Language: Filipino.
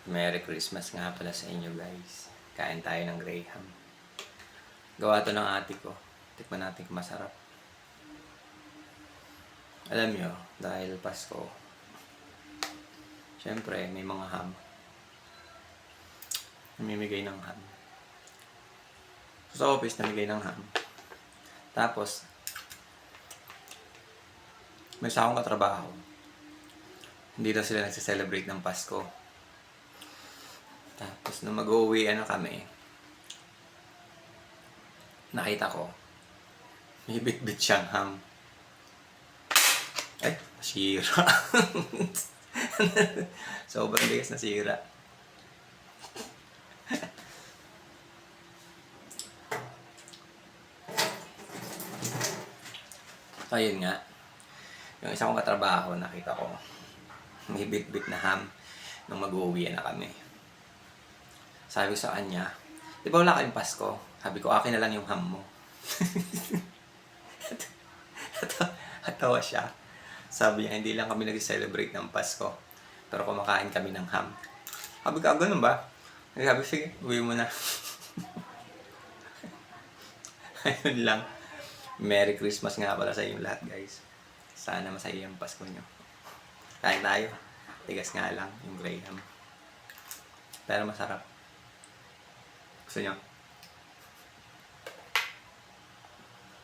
Merry Christmas nga pala sa inyo guys. Kain tayo ng Graham. Gawa to ng ate ko. Tikman natin kung masarap. Alam nyo, dahil Pasko, syempre may mga ham. Namimigay ng ham. Sa office, namigay ng ham. Tapos, may isa akong katrabaho. Hindi daw sila nagsiselebrate ng Pasko. Tapos, nung mag-uwi kami, nakita ko, may bit-bit siyang ham. Ay, nasira. Sobrang bigas nasira. So, ayun nga. Yung isa kong katrabaho, nakita ko, may bit-bit na ham nung mag-uwi na kami. Sabi ko sa kanya, di ba wala kayong Pasko? Sabi ko, akin na lang yung ham mo. Atawa siya. Sabi niya, hindi lang kami nag-celebrate ng Pasko, pero kumakain kami ng ham. Sabi ko, ganun ba? Sabi, sige, uwi mo na. Ayun lang. Merry Christmas nga pala sa inyong lahat, guys. Sana masaya yung Pasko nyo. Kain tayo. Tigas nga lang yung Graham. Pero masarap. Gusto nyo?